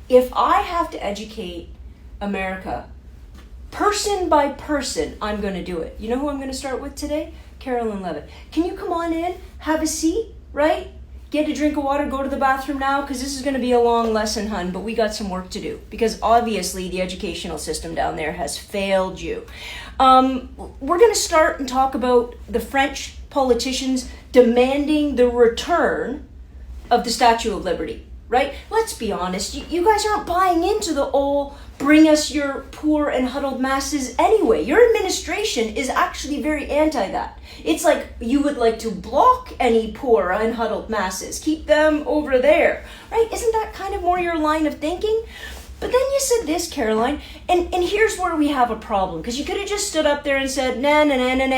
if I have to educate America, person by person, I'm going to do it. You know who I'm going to start with today? Karoline Levitt. Can you come on in, have a seat, right? Get a drink of water, go to the bathroom now, because this is going to be a long lesson, hun, but we got some work to do, because obviously the educational system down there has failed you. We're going to start and talk about the French politicians demanding the return of the Statue of Liberty, right? Let's be honest, you guys aren't buying into the old bring us your poor and huddled masses anyway. Your administration is actually very anti that. It's like you would like to block any poor and huddled masses, keep them over there, right? Isn't that kind of more your line of thinking? But then you said this, Karoline, and here's where we have a problem, because you could have just stood up there and said, nah,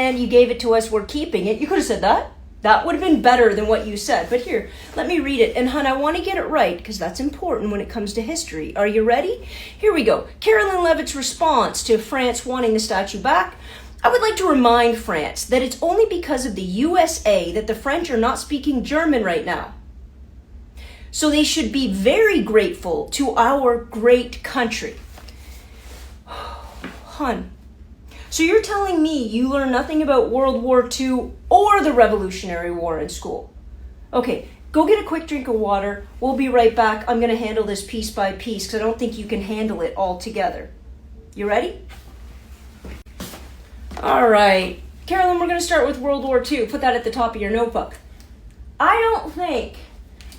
you gave it to us, we're keeping it. You could have said that. That would have been better than what you said. But here, let me read it. And, hun, I want to get it right, because that's important when it comes to history. Are you ready? Here we go. Karoline Levitt's response to France wanting the statue back. I would like to remind France that it's only because of the USA that the French are not speaking German right now. So they should be very grateful to our great country. Hun. So you're telling me you learned nothing about World War II or the Revolutionary War in school? Okay, go get a quick drink of water. We'll be right back. I'm going to handle this piece by piece because I don't think you can handle it all together. You ready? All right. Karoline, we're going to start with World War II. Put that at the top of your notebook. I don't think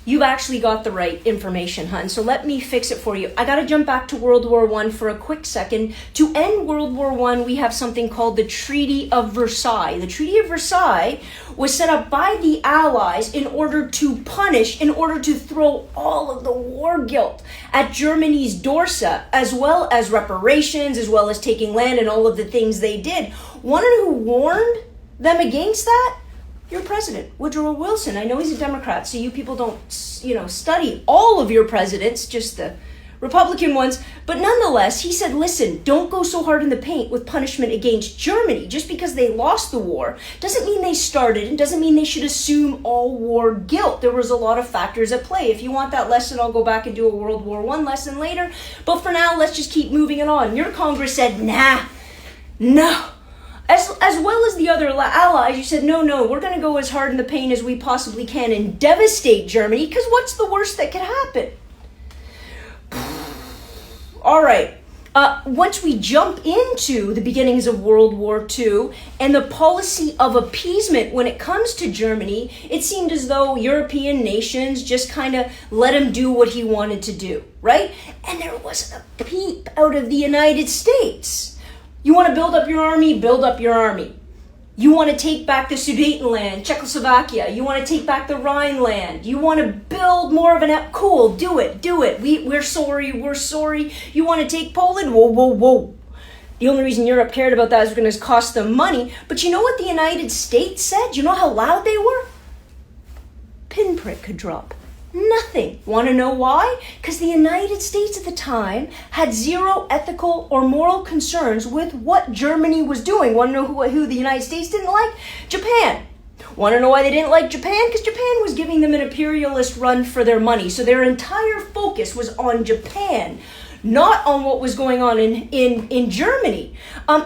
you've actually got the right information, hun, so let me fix it for you. I got to jump back to World War I for a quick second. To end World War I, we have something called the Treaty of Versailles. The Treaty of Versailles was set up by the Allies in order to punish, in order to throw all of the war guilt at Germany's doorstep, as well as reparations, as well as taking land and all of the things they did. One who warned them against that? Your president, Woodrow Wilson. I know he's a Democrat, so you people don't, study all of your presidents, just the Republican ones. But nonetheless, he said, listen, don't go so hard in the paint with punishment against Germany. Just because they lost the war doesn't mean they started and doesn't mean they should assume all war guilt. There was a lot of factors at play. If you want that lesson, I'll go back and do a World War I lesson later. But for now, let's just keep moving it on. Your Congress said, no. As well as the other allies, you said, no, we're going to go as hard in the paint as we possibly can and devastate Germany, because what's the worst that could happen? All right. Once we jump into the beginnings of World War II and the policy of appeasement when it comes to Germany, it seemed as though European nations just kind of let him do what he wanted to do, right? And there wasn't a peep out of the United States. You want to build up your army? Build up your army. You want to take back the Sudetenland, Czechoslovakia. You want to take back the Rhineland. You want to build more of an... Cool, do it. We're sorry. You want to take Poland? Whoa. The only reason Europe cared about that is going to cost them money. But you know what the United States said? You know how loud they were? Pinprick could drop. Nothing. Want to know why? Because the United States at the time had zero ethical or moral concerns with what Germany was doing. Want to know who the United States didn't like? Japan. Want to know why they didn't like Japan? Because Japan was giving them an imperialist run for their money. So their entire focus was on Japan, not on what was going on in Germany.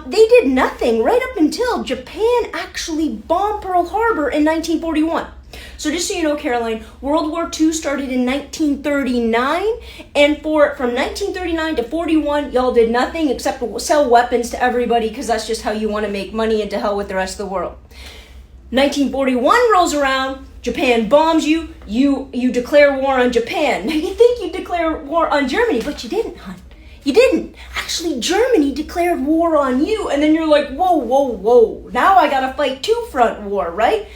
They did nothing right up until Japan actually bombed Pearl Harbor in 1941. So just so you know, Karoline, World War II started in 1939, and from 1939 to 41, y'all did nothing except sell weapons to everybody, because that's just how you want to make money, and to hell with the rest of the world. 1941 rolls around, Japan bombs you declare war on Japan. Now you think you declare war on Germany, but you didn't, hon. You didn't. Actually, Germany declared war on you, and then you're like, whoa. Now I gotta fight two-front war, right?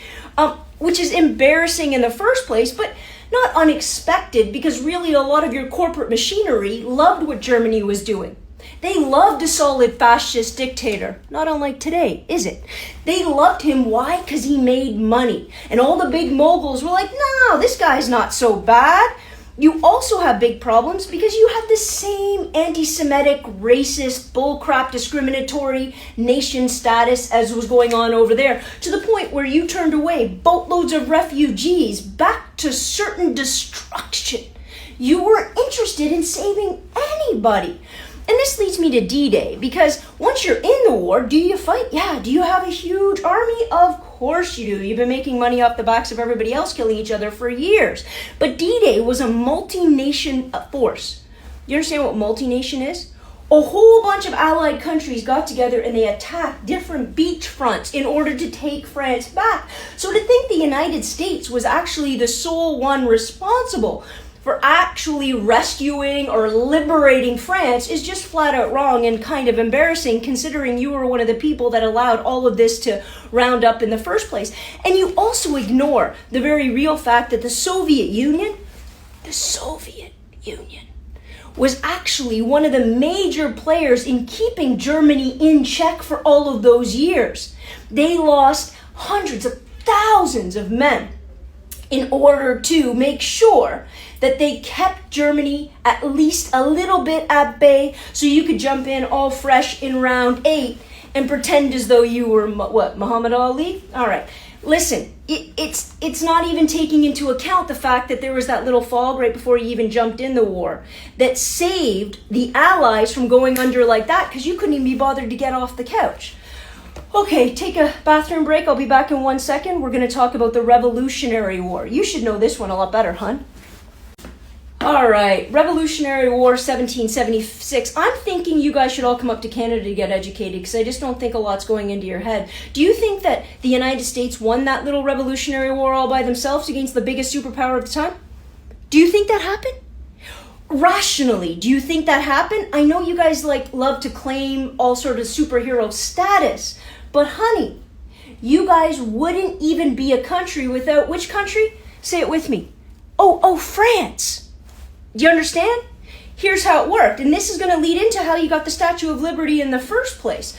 Which is embarrassing in the first place, but not unexpected, because really a lot of your corporate machinery loved what Germany was doing. They loved a solid fascist dictator, not unlike today, is it? They loved him. Why? Because he made money. And all the big moguls were like, no, this guy's not so bad. You also have big problems because you have the same anti-Semitic, racist, bullcrap, discriminatory nation status as was going on over there, to the point where you turned away boatloads of refugees back to certain destruction. You weren't interested in saving anybody. And this leads me to D-Day, because once you're in the war, do you fight? Yeah. Do you have a huge army? Of course you do. You've been making money off the backs of everybody else killing each other for years. But D-Day was a multi-nation force. You understand what multi-nation is? A whole bunch of allied countries got together and they attacked different beach fronts in order to take France back. So to think the United States was actually the sole one responsible for actually rescuing or liberating France is just flat out wrong and kind of embarrassing, considering you were one of the people that allowed all of this to round up in the first place. And you also ignore the very real fact that the Soviet Union was actually one of the major players in keeping Germany in check for all of those years. They lost hundreds of thousands of men in order to make sure that they kept Germany at least a little bit at bay, so you could jump in all fresh in round 8 and pretend as though you were, Muhammad Ali? All right. Listen, it's not even taking into account the fact that there was that little fog right before you even jumped in the war that saved the Allies from going under like that, because you couldn't even be bothered to get off the couch. Okay, take a bathroom break. I'll be back in 1 second. We're going to talk about the Revolutionary War. You should know this one a lot better, hun. All right, Revolutionary War, 1776. I'm thinking you guys should all come up to Canada to get educated, because I just don't think a lot's going into your head. Do you think that the United States won that little Revolutionary War all by themselves against the biggest superpower of the time? Do you think that happened? Rationally, do you think that happened? I know you guys love to claim all sort of superhero status, but honey, you guys wouldn't even be a country without which country? Say it with me. Oh, France. Do you understand? Here's how it worked, and this is going to lead into how you got the Statue of Liberty in the first place.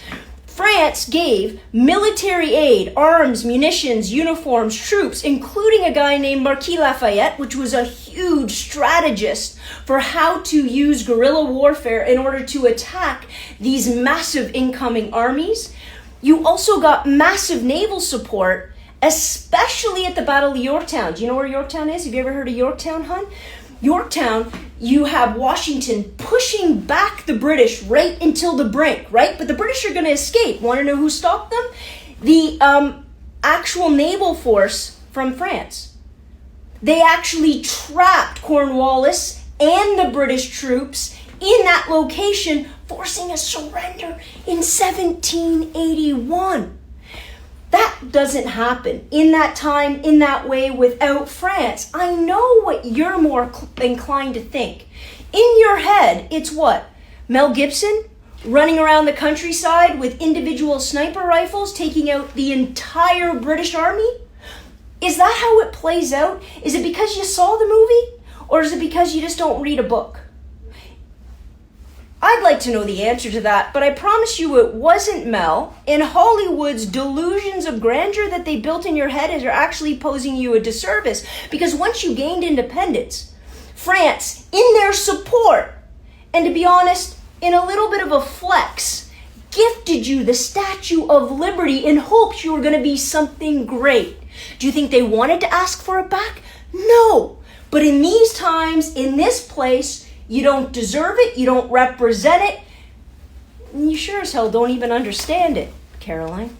France gave military aid, arms, munitions, uniforms, troops, including a guy named Marquis Lafayette, which was a huge strategist for how to use guerrilla warfare in order to attack these massive incoming armies. You also got massive naval support, especially at the Battle of Yorktown. Do you know where Yorktown is? Have you ever heard of Yorktown, hun? Yorktown, you have Washington pushing back the British right until the brink, right? But the British are going to escape. Want to know who stopped them? The actual naval force from France. They actually trapped Cornwallis and the British troops in that location, forcing a surrender in 1781. That doesn't happen in that time, in that way, without France. I know what you're more inclined to think. In your head, it's what? Mel Gibson running around the countryside with individual sniper rifles taking out the entire British Army? Is that how it plays out? Is it because you saw the movie? Or is it because you just don't read a book? I'd like to know the answer to that, but I promise you it wasn't Mel. And Hollywood's delusions of grandeur that they built in your head are actually posing you a disservice. Because once you gained independence, France, in their support, and to be honest, in a little bit of a flex, gifted you the Statue of Liberty in hopes you were going to be something great. Do you think they wanted to ask for it back? No. But in these times, in this place, you don't deserve it, you don't represent it, and you sure as hell don't even understand it, Karoline.